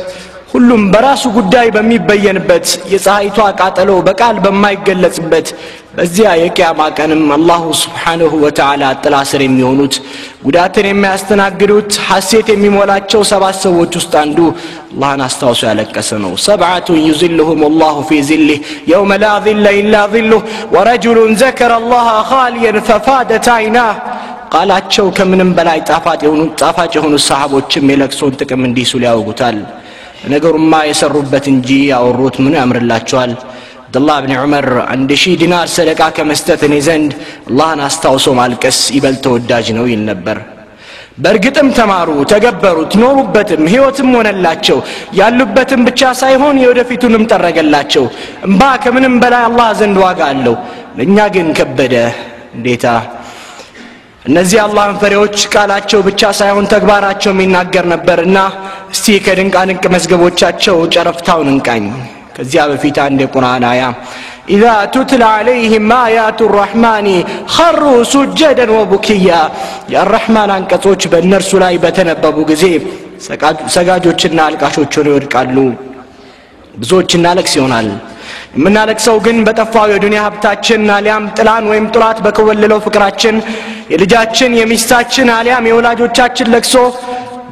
ሁሉም በራሱ ጉዳይ በሚበየንበት የፀሐይቷ ቃጠሎ በቃል በማይገለጽበት በዚያ የቂያማ ቀንም አላህ Subhanahu Wa Ta'ala ጥላ ስር የሚሆኑት ጉዳትን የሚያስተናግዱት ሐሴት የሚሞላቸው ሰባት ሰዎች ውስጥ አንዱ አላህን አስተዋውሶ ያለቀሰ ነው ሰብዓቱ يذلهم الله في ظله يوم لا ظل إلا ظله ورجل ذكر الله خاليا ففادت عيناه ቃላቸው ከምንም በላይ ጣፋጭ የሆኑ ሰሃቦችም የለቅሶን ጥቅም እንዲህ ሲሉ ያወጉታል ነገሩማ የሰሩበት እንጂ ያወሩት ምን ያምርላቸዋል አብዱላህ ኢብኑ ዑመር 1000 ዲናር ሰደቃ ከመስጠት እኔ ዘንድ አላህን አስተዋውሶ ማልቀስ ይበልጥ ተወዳጅ ነው ይል ነበር በርግጥም ተማሩ ተገበሩት ኖሩበትም ህይወትም ሆነላቸው ያሉበትም ብቻ ሳይሆን የወደፊቱንም ጠረገላቸው እንባ ከምንም በላይ አላህ ዘንድ ዋጋ አለው ለኛ ግን ከበደ እንዴታ እነዚህ አላህን ፈሪዎች ቃላቸው ብቻ ሳይሆን ተግባራቸው የሚናገር ነበርና እስቲ ከድንቃድንቅ መዝገቦቻቸው ጨረፍታውን እንቃኝ ከዚያ በፊት አንድ የቁርአን አያ إذا تتلى عليهم آيات الرحمن خروا سجدا وبكيا يا الرحمن አንቀጾች በእነርሱ ላይ በተነበቡ ጊዜ ሰጋጆችና አልቃሾች ሆነው ይወድቃሉ ብዙዎችና ለቅስ ይሆናል የምናለቅሰው ግን በጠፋው የዱንያ ሀብታችን አሊያም ጥላን ወይም ጥራት በከወለለው ፍቅራችን የልጃችን የሚስታችን አሊያም የወላጆቻችን ለቅሶ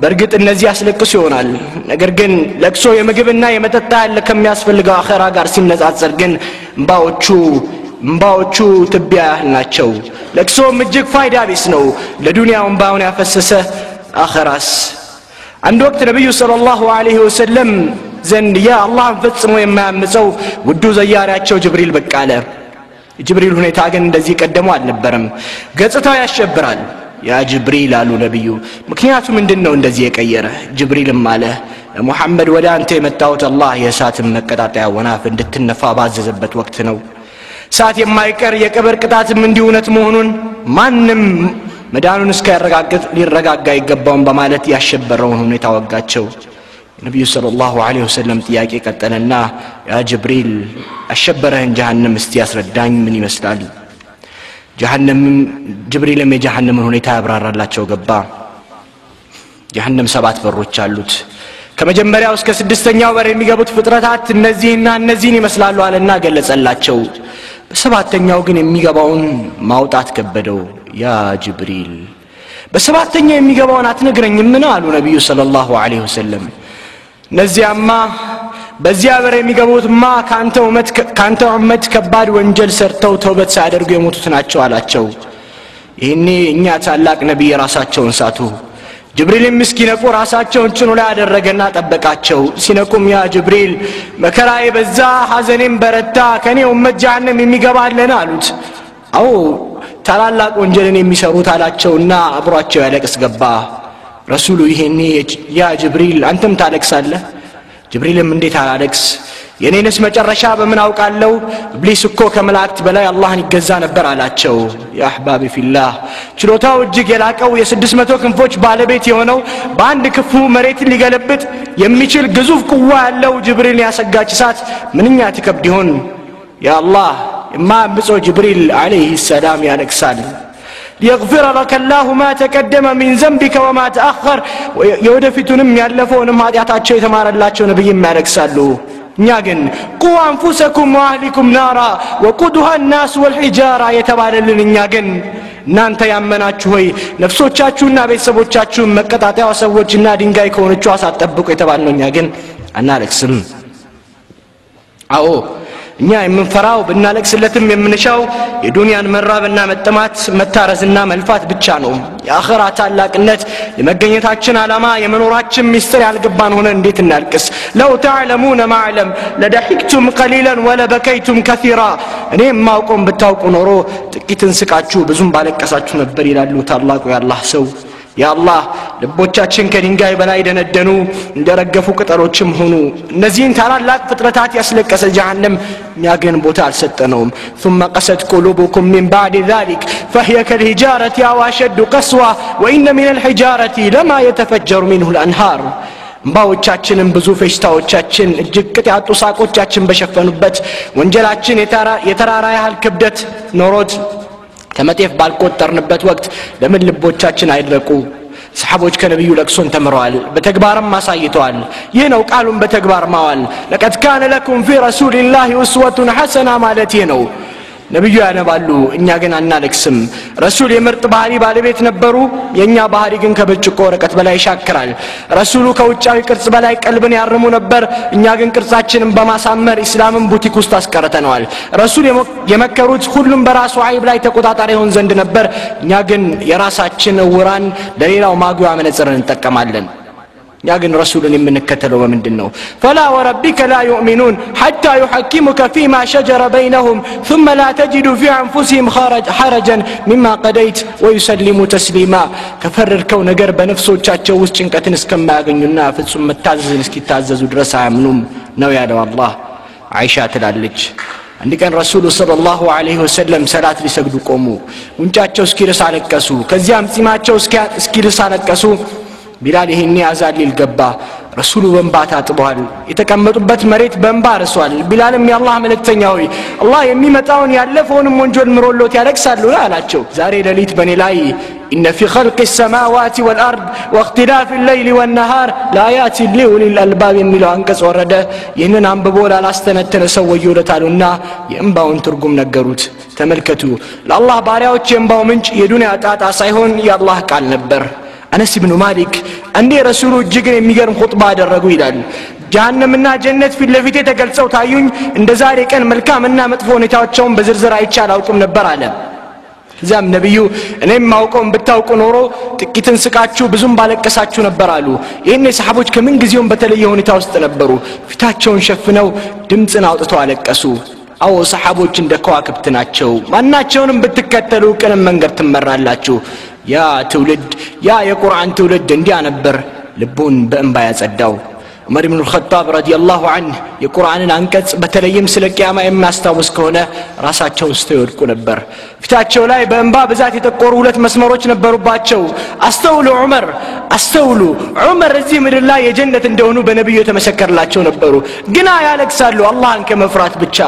በርግጥ እነዚህ ያስለቅሱ ይሆናል ነገር ግን ለቅሶ የምግብና የመጠጥ ያለ ከሚያስፈልገው አኺራ ጋር ሲነጻጸር ግን እንባዎቹ ትቢያ ናቸው ለቅሶም እጅግ ፋይዳ ቢስ ነው ለዱንያው እንባውን ያፈሰሰ አኺራስ አንድ ወቅት ነብዩ ሰለላሁ ዐለይሂ ወሰለም ዘንድ ያ አላህን ፈጽሞ የማያምፀው ውዱ ዘያሪያቸው ጅብሪል በቃ አለ ጅብሪል ሁኔታ ግን እንደዚህ ቀደሙ አልነበረም ገጽታው ያሸብራል ያ ጅብሪል አሉ ነብዩ ምክንያቱ ምንድነው እንደዚህ የቀየረ ጅብሪልም አለ ለሙሐመድ ወደ አንተ የመጣሁት አላህ የእሳትን መቀጣጣያ ወናፍ እንድትነፋ ባዘዘበት ወቅት ነው እሳት የማይቀር የቀብር ቅጣትም እንዲሁ እውነት መሆኑን ማንም መዳኑን እስኪያረጋግጥ ሊረጋጋ ይገባውን በማለት ያሸበረውን ሁኔታ ወጋቸው ነብዩ ሰለላሁ ዐለይሂ ወሰለም ጥያቄ ቀጠለና ያ ጅብሪል አሸበረህን ጀሃነም እስቲ ያስረዳኝ ምን ይመስላል ጀሃነም ጅብሪልም የጀሃነምን ሁኔታ ያብራራላቸው ገባ ጀሃነም 7 በሮች አሉት ከመጀመሪያው እስከ 6ኛው በር የሚገቡት ፍጥረታት እነዚህና እነዚህን ይመስላሉ አለና ገለጸላቸው በሰባተኛው ግን የሚገባውን ማውጣት ከበደው ያ ጅብሪል በሰባተኛው የሚገባውን አትነግረኝም ምን አሉ ነብዩ ሰለላሁ ዐለይሂ ወሰለም ነዚያማ በዚያ በር የሚገቡትማ ካንተ ኡመት ከባድ ወንጀል ሰርተው ተውበት ሳያደርጉ የሞቱት ናቸው አላቸው ይሄኔ እኛ ታላቅ ነብይ ራሳቸውን ሳቱ ጅብሪልም ምስኪነቁ ራሳቸውን ጭኑ ላይ ያደረገና ጠበቃቸው ሲነቁም ያ ጅብሪል መከራዬ በዛ ሐዘኔም በረታ ከኔ ኡመት ጀሃነም የሚገባለን አሉት አው ታላላቅ ወንጀልን የሚሰሩት አላቸውና አብሯቸው ያለቅስ ገባ ረሱሉ ይሄኔ ያ ጅብሪል አንተም ታለቅሳለህ ጅብሪልም እንዴት አላለቅስ የኔንስ መጨረሻ በምን አውቃለሁ ኢብሊስ እኮ ከመላእክት በላይ አላህን ይገዛ ነበር አላቸው ያ አህባቢ ፊላህ ችሎታው እጅግ የላቀው የ600 ክንፎች ባለቤት የሆነው በአንድ ክፉ መሬትን ሊገለብጥ የሚችል ግዙፍ ቁዋ ያለው ጅብሪል ያሰጋች እሳት ምንኛ ትከብድ ይሆን ያ አላህ የማያምፀው ጅብሪል አለይሂ ሰላም ያለቅሳል يغفر لك الله ما تقدم من ذنبك وما تأخر የወደፊቱንም ያለፈውንም ኃጢአታቸው የተማረላቸው ነብይም ያለቅሳሉ እኛ ግን ቁ አንፉሰኩም ወአህሊኩም ናራ ወቁዱሃ الناس والحجاره የተባለልን እኛ ግን እናንተ ያመናችሁ ሆይ ነፍሶቻችሁና ቤተሰቦቻችሁን መቀጣጣያ ሰዎችና ድንጋይ ከሆነቹ አሳጠብቁ የተባልነው እኛ ግን አናለቅስም አዎ እኛ የምንፈራው ብናለቅስለትም የምንሻው የዱንያን መራብና መጠማት መታረዝና መልፋት ብቻ ነው የአኺራ ታላቅነት የመገኘታችን ዓላማ የመኖራችን ሚስጥር ያልገባን ሆነ እንዴት እናልቅስ ለው ተዕለሙነ ማዕለም ለደሒክቱም ቀሊላን ወለበከይቱም ከሲራ እኔ ማውቆም ብታውቁ ኖሮ ጥቂትን ስቃችሁ ብዙም ባለቀሳችሁ ነበር ይላሉ ታላቁ የአላህ ሰው ያ አላህ ልቦቻችን ከድንጋይ በላይ ደነደኑ እንደረገፉ ቅጠሎችም ሆኑ እነዚህን ታላላቅ ፍጥረታት ያስለቀሰ ጀሃነም የሚያገን ቦታ አልሰጠነውም ثم قست قلوبكم من بعد ذلك فهي كالحجارة أو أشد قسوة وإن من الحجارة لما يتفجر منه الأنهار ባዎቻችንን ብዙ ፈሽታዎቻችን እጅግ ቅጣጡ ሳቆቻችን በሸፈኑበት ወንጀላችን የተራራ ያህል ክብደት ኖሮት ከመጤፍ ባልቆጠርንበት ወቅት ለምን ልቦቻችን አይድረቁ ሰሃቦች ከነብዩ ለቅሶን ተምረዋል በተግባርም ማሳይተዋል ይህ ነው ቃሉን በተግባር ማዋል لقد كان لكم في رسول الله أسوة حسنة ማለት ይህ ነው ነብዩ ያነባሉ እኛ ግን አናለቅስም ረሱል የምርጥ ባህሪ ባለቤት ነበሩ የኛ ባህሪ ግን ከብርጭቆ ወረቀት በላይ ይሻክራል ረሱሉ ከውጫዊ ቅርጽ በላይ ቀልብን ያርሙ ነበር እኛ ግን ቅርጻችንን በማሳመር እስላምን ቡቲክ ውስጥ አስቀርተናል ረሱል የመከሩት ሁሉም በራሱ አይብ ላይ ተቆጣጣሪ ሆን ዘንድ ነበር እኛ ግን የራሳችን ወራን ለሌላው ማጉያ መነጽርን እንጠቀማለን يا جن رسول من كتلوا ومن دنو فلا وربك لا يؤمنون حتى يحكمك فيما شجر بينهم ثم لا تجد في أنفسهم حرجا مما قضيت ويسلموا تسليما كفرر كون قرب نفسه تشاتشو وسجنكتن اسكما يغنينا ثم التعزز نسكي تعززوا درس عمنوم نو يا الله عائشة تلالج عندي كان رسول صلى الله عليه وسلم صلاة لسجدوا قوموا ونجاتشو سكي رسالك كسو كزيام سيماتشو سكي رسالك كسو ቢላል ይሄን ያዛል ይልገባ ረሱሉ በእንባ ታጥበዋል የተቀመጡበት መሬት በእንባ ረሷል ቢላልም ያላህ መልእክተኛ ሆይ አላህ የሚመጣውን ያለፈውንም ወንጀል ምሮሎት ያለቅሳሉ አላቸው ዛሬ ሌሊት በኔ ላይ إن في خلق السماوات والأرض واختلاف الليل والنهار لآيات لأولي الألباب የሚለው አንቀጽ ወረደ ይህንን አንብቦ ላላስተነተነ ሰው ወዮለታሉና የእንባውን ትርጉም ነገሩት ተመልከቱ ለአላህ ባሪያዎች የእንባው ምንጭ የዱንያ ጣጣ ሳይሆን የአላህ ቃል ነበር أنس بن مالك عندي رسول الجيجن يميجرن خطبة درجو يلال جهنم النا جنة في اللفيت تجلسوا تعيون إن دزاري كان ملكام النا متفون يتوتشون بزرزر عيشال أوكم نبر على زام نبيو إنهم معكم بتاوكم نورو كتن سكاتشو بزوم بالك كساتشو نبرالو إني سحبوش كمين جزيون بتليون يتوست نبرو في تاتشون شفناو دمتنا وتطو على كسو أو سحبوش عند كواكب تناتشو ما ناتشونم بتكتلو كلام من قرت مرالاتشو يا تولد يا قرآن تولد عندي نبر لبون بأنبا يصداو عمر بن الخطاب رضي الله عنه የቁርአንን አንቀጽ በተለይም ስለ ቂያማ የሚያስታውስ ከሆነ ራሳቸውን ስተይወድቁ ነበር ፊታቸው ላይ በእንባ ብዛት የተቆሩ ሁለት መስመሮች ነበሩባቸው አስተውሉ ዑመር እዚህ ምድር ላይ የጀነት እንደሆኑ በነብዩ የተመሰከረላቸው ነበሩ ግና ያለቅሳሉ አላህን ከመፍራት ብቻ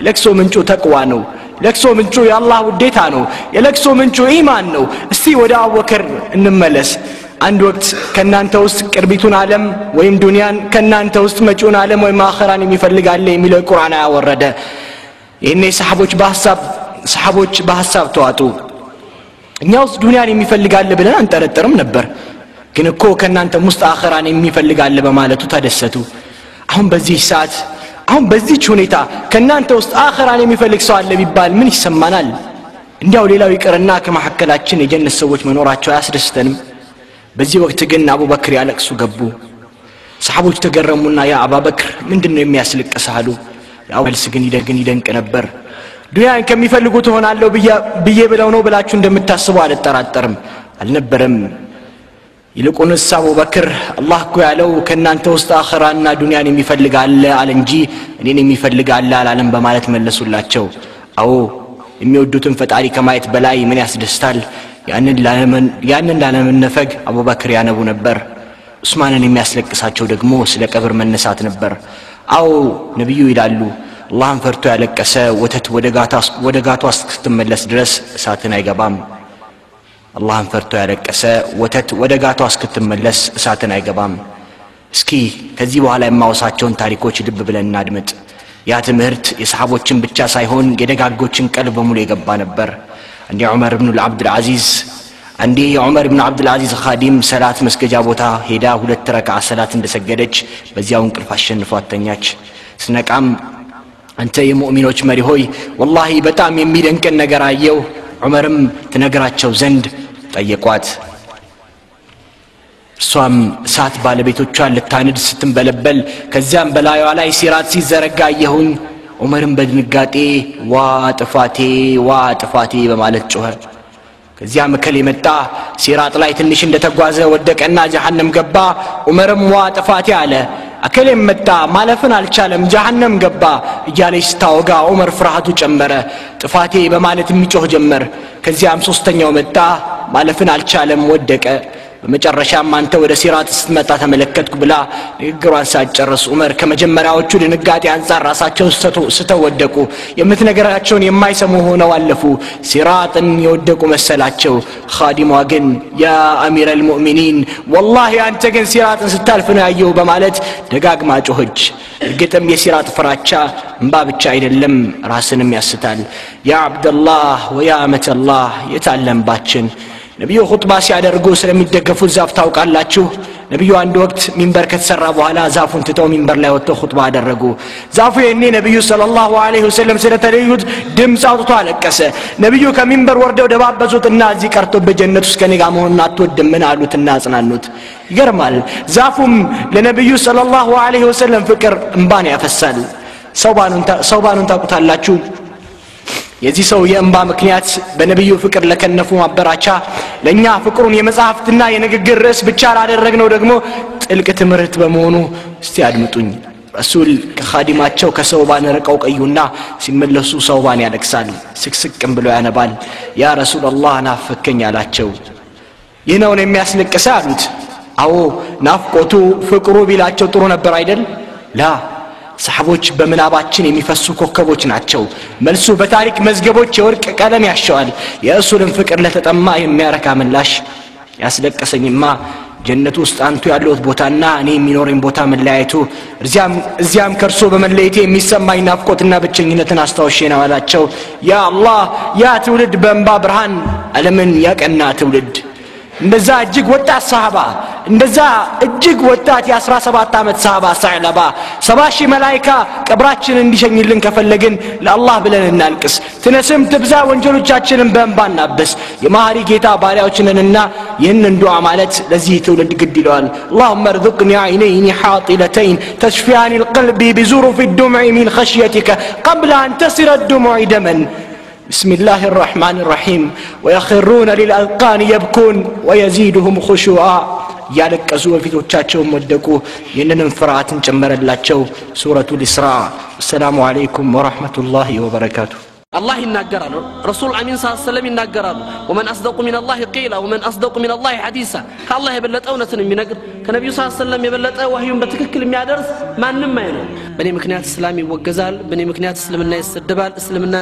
ለክሶ ምንጩ ተቅዋ ነው ለክሶ ምንጩ የአላህ ውዴታ ነው የለክሶ ምንጩ ኢማን ነው እስቲ ወደ አቡበክር እንመለስ አንድ ወቅት ከናንተ ውስጥ ቅርቢቱን ዓለም ወይም ዱንያን ከናንተ ውስጥ መጪውን ዓለም ወይም አኺራን የሚፈልጋል የሚለው ቁርአን ያወረደ ይሄኔ ሰሃቦች በሐሳብ ተዋጡ እኛ ውስጥ ዱንያን የሚፈልጋል ብለን አንጠረጥርም ነበር ግን እኮ ከናንተ ውስጥ አኺራን የሚፈልጋል በማለቱ ተደሰቱ አሁን በዚህ ሰዓት አሁን በዚህ ሁኔታ ከናንተ ውስጥ አኺራን የሚፈልግ ሰው አለ ቢባል ምን ይሰማናል እንዲያው ሌላው ይቀርና ከመሐከላችን የጀነት ሰዎች መኖራቸው ያስደስተንም በዚህ ወቅት ግን አቡበክር ያለቅሱ ገቡ ሰሃቦች ተገረሙና ያ አቡበክር ምንድነው የሚያስለቅሳሉ ያው መልስ ግን ይደንቅ ነበር ዱንያን ከሚፈልጉት ሆናለሁ ብዬ ብለው ነው ብላችሁ እንደምታስቡ አልጠራጠርም አልነበረም ይልቁንስ አቡበክር አላህ እኮ ያለው ከናንተ ውስጥ አኺራና ዱንያን የሚፈልጋል አለ እንጂ እኔን የሚፈልጋል አላለም በማለት መለሱላቸው አዎ የሚወዱትን ፈጣሪ ከማየት በላይ ምን ያስደስታል ያንን ላለመነፈግ አቡበክር ያነቡ ነበር ዑስማንን የሚያስለቅሳቸው ደግሞ ስለ ቀብር መነሳት ነበር አው ነብዩ ይላሉ አላህን ፈርቶ ያለቀሰ ወተት ወደ ጋቷ እስክትመለስ ድረስ እሳትን አይገባም አላህን ፈርቶ ያለቀሰ ወተት ወደ ጋቷ እስክትመለስ እሳትን አይገባም እስኪ ከዚህ በኋላ የማወሳቸውን ታሪኮች ልብ ብለን እናድምጥ ያ ትምህርት የሰሃቦችን ብቻ ሳይሆን የደጋጎችን ቀልብ በሙሉ የገባ ነበር عندي عمر بن عبد العزيز عندي عمر بن عبد العزيز خادم صلاه مسجد ቦታ ሄዳ 2 ረክዓ ሰላት እንደሰገደች በዚያው እንቅልፍ አሸንፏት ተኛች ስነቃም አንተ የሙእሚኖች መሪ ሆይ والله በጣም የሚደንቅ ነገር አየው ዑመርም ተነግራቸው ዘንድ ጠየቋት እሷም ሳት ባለቤቶቿን ልታንድ ስትንበለበል ከዚያም በላይዋ ላይ ሲራጥ ሲዘረጋ አየሁኝ ዑመርም በድንጋጤ ዋ ጥፋቴ በማለት ጮኸ ከዚያ መከል የመጣ ሲራጥ ላይ ትንሽ እንደተጓዘ ወደቀና ጀሃነም ገባ ዑመርም ዋ ጥፋቴ አለ አከለም መጣ ማለፍን አልቻለም ጀሃነም ገባ እያለች ስታወጋ ዑመር ፍርሃቱ ጨመረ ጥፋቴ በማለት የሚጮህ ጀመር ከዚያም ሶስተኛው መጣ ማለፍን አልቻለም ወደቀ በመጨረሻም አንተ ወደ ሲራጥ ስትመጣ ተመለከትኩ ብላ ንግግሯን ሳጨርስ ዑመር ከመጀመሪያዎቹ ድንጋጤ አንፃር ራሳቸው ስተወደቁ የምትነግራቸውን የማይሰሙ ሆነው አለፉ ሲራጥን የወደቁ መሰላቸው ኻዲሟ ግን ያ አሚር አልሙእሚኒን والله አንተ ግን ሲራጥን ስታልፍ ነው ያየው በማለት ደጋግማ ጮኸች እርግጥም የሲራጥ ፍራቻ እንባ ብቻ አይደለም ራስንም ያስታል ያ አብደላህ ወያ አመተላህ የታለምባችን ነብዩ ኹጥባ ሲያደርጉ ስለሚደገፉ ዛፍ ታውቃላችሁ ነብዩ አንድ ወቅት ሚንበር ከተሰራ በኋላ ዛፉን ትተው ሚንበር ላይ ወጥተው ኹጥባ አደረጉ ዛፉ የኔ ነብዩ ሰለላሁ ዐለይሂ ወሰለም ስለተለዩት ድምጽ አውጥቶ አለቀሰ ነብዩ ከሚንበር ወርደው ደባበዙትና እዚህ ቀርቶ በጀነት ውስጥ ከኔ ጋር መሆን አትወድም ምን አሉትና አጽናኑት ይገርማል ዛፉም ለነብዩ ሰለላሁ ዐለይሂ ወሰለም ፍቅር እንባን ያፈሳል ሰውባኑን ታውቁታላችሁ የዚህ ሰው የእንባ ምክንያት በነብዩ ፍቅር ለከነፉ ማበራቻ ለኛ ፍቅሩን የመጽሐፍትና የንግግር ርዕስ ብቻ አደረግነው ደግሞ ጥልቅ ትምህርት በመሆኑ እስቲ አድምጡኝ ረሱል ከኻዲማቸው ከሰውባን ረቀው ቀዩና ሲመለሱ ሰውባን ያለቅሳል ስቅስቅም ብሎ ያነባል ያ ረሱላህ ናፈከኝ አላቸው ይህ ነው የሚያስለቅሳ አሉት አዎ ናፍቆቱ ፍቅሩ ቢላቸው ጥሩ ነበር አይደል ላ ሰሃቦች በመናባችን የሚፈሱ ኮከቦች ናቸው መልሱ በታሪክ መዝገቦች የወርቅ ቀለም ያሻዋል የእሱልን ፍቅር ለተጠማ የሚያረካ ምላሽ ያስለቀሰኝማ ጀነት ውስጥ አንቱ ያለውት ቦታና እኔ የሚኖረኝ ቦታ መለያየቱ እዚያም ከርሶ በመለየቴ የሚሰማኝ ናፍቆትና ብቸኝነትን አስተዋውሼ ነው አላቸው ያ አላህ ያ ትውልድ በእንባ ብርሃን ዓለምን ያቀና ትውልድ እንደዛ እጅግ ወጣት ሰሃባ እንደዛ እጅግ ወጣት የ17 አመት ሰሃባ ሰዕለባ 70 መላእክት ቀብራችንን እንዲሸኝልን ከፈለግን ለአላህ ብለን እናልቅስ ትነስም ትብዛ ወንጀሎቻችንን በእንባ እናብስ የማህሪ ጌታ ባሪያዎችንና ይህንን ዱዓ ማለት ለዚህ ትውልድ ግድ ይለዋል اللهم ارزقني عينين حاطلتين تشفيان القلب بزرف الدمع من خشيتك قبل أن تصير الدموع دما بسم الله الرحمن الرحيم ويخرون للأذقان يبكون ويزيدهم خشوعا ያለቀሱ በፊቶቻቸው ወደቁ ይህንን ፍርሃትን ጨመረላቸው ሱረቱ الإسراء السلام عليكم ورحمة الله وبركاته
الله ይናገራል ረሱል አሚን ሰለላሁ ይናገራሉ ومن اصدق من الله قيلا ومن اصدق من الله حديثا ከአላህ የበለጠ እውነትን የሚነግር ከነብዩ ሰለላሁ የበለጠ ወህዩን በትክክል የሚያደርስ ማንንም አይኖር በኔ ምክንያት እስላም ይወገዛል በኔ ምክንያት እስልምና ይሰደባል እስልምና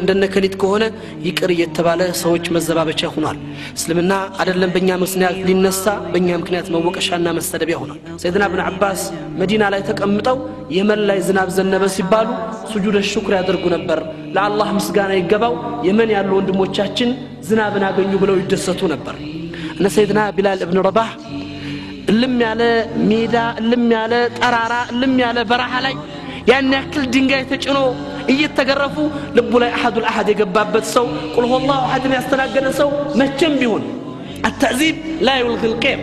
እንደነከሊት ከሆነ ይቅር እየተባለ ሰዎች መዘባበቻ ሆኗል እስልምና አይደለም በእኛ ምክንያት ሊነሳ በእኛ ምክንያት መወቀሻና መሰደቢያ ሆኗል ሰይድና ኢብኑ አባስ መዲና ላይ ተቀምጠው የመን ላይ ዝናብ ዘነበ ሲባሉ ሱጁድ ሽክር ያደርጉ ነበር ለአላህ ምስጋና ይገባው የመን ያሉ ወንድሞቻችን ዝናብን አገኙ ብለው ይደሰቱ ነበር እነ ሰይድና ቢላል ኢብኑ ረባህ እልም ያለ ሜዳ እልም ያለ ጠራራ እልም ያለ በረሃ ላይ ያን ያክል ድንጋይ ተጭኖ እየተገረፉ ልቡ ላይ አሐዱል አሐድ የገባበት ሰው ቁል ሁወላሁ አሐድ ያስተናገደ ሰው መቼም ቢሆን التعذيب لا يلغي القيم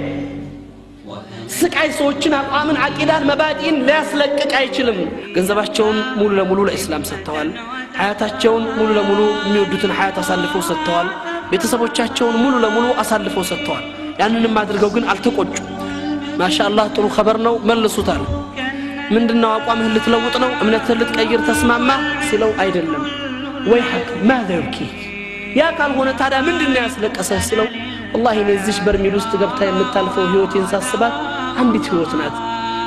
ስቃይ ሰዎችን አቋምን አቂዳን መባዲን ሊያስለቅቅ አይችልም ገንዘባቸውን ሙሉ ለሙሉ ለእስላም ሰጥተዋል ሐያታቸውን ሙሉ ለሙሉ የሚወዱትን ሐያት አሳልፈው ሰጥተዋል ቤተሰቦቻቸውን ሙሉ ለሙሉ አሳልፈው ሰጥተዋል ያንንም አድርገው ግን አልተቆጩ ማሻአላህ ጥሩ خبر ነው መልሱታል ምንድነው አቋምህ ልትለውጥ ነው እምነትህ ልትቀይር ተስማማ ሲለው አይደለም ወይ ሐቅ ماذا يبكي ያ ካልሆነ ታዲያ ምንድነው ያስለቀሰህ ሲለው والله ለዚህ በርሚል ውስጥ ገብታ የምታልፈው ህይወቴን ሳስባት አንዲት ህይወት ናት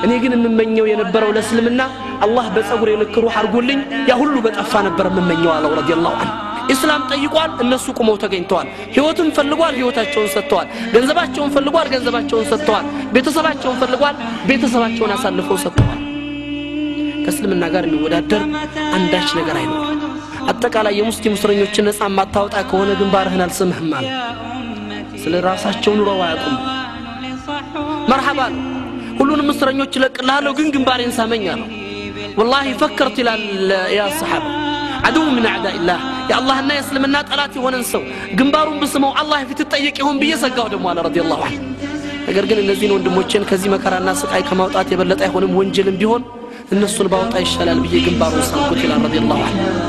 እኔ ግን የምመኘው የነበረው ለእስልምና አላህ በጸጉር የልክሩ አርጎልኝ ያ ሁሉ በጠፋ ነበር የምመኘው አለው ረዲየላሁ ዐንሁ እስላም ጠይቋል እነሱ ቆመው ተገኝተዋል ህይወትን ፈልጓል ህይወታቸውን ሰጥተዋል ገንዘባቸውን ፈልጓል ገንዘባቸውን ሰጥተዋል ቤተሰባቸውን ፈልጓል ቤተሰባቸውን አሳልፈው ሰጥተዋል ከእስልምና ጋር የሚወዳደር አንዳች ነገር አይኖርም አጠቃላይ የሙስሊም እስረኞችን ነፃ ማታወጣ ከሆነ ግንባርህን አልስምህም አለ ስለ ራሳቸው ኑረው አያውቁም መርሐባ ሁሉንም እስረኞች ለቅልሃለሁ ግን ግንባሬን ሳመኝ አለው والله فكرت يا صحابه عدو من اعداء الله يا الله እና የእስልምና ጠላት የሆነን ሰው ግንባሩን በስመው አላህ ፊት ተጠየቅ ይሁን በየሰጋው ደሞ አለ ረዲየላሁ ዐንሁ ነገር ግን እነዚህን ወንድሞችን ከዚህ መከራና ስቃይ ከማውጣት የበለጠ አይሆንም ወንጀልም ቢሆን እነሱን ባውጣ ይሻላል ብዬ ግንባሩን ሳምኩት ይላል ረዲየላሁ ዐንሁ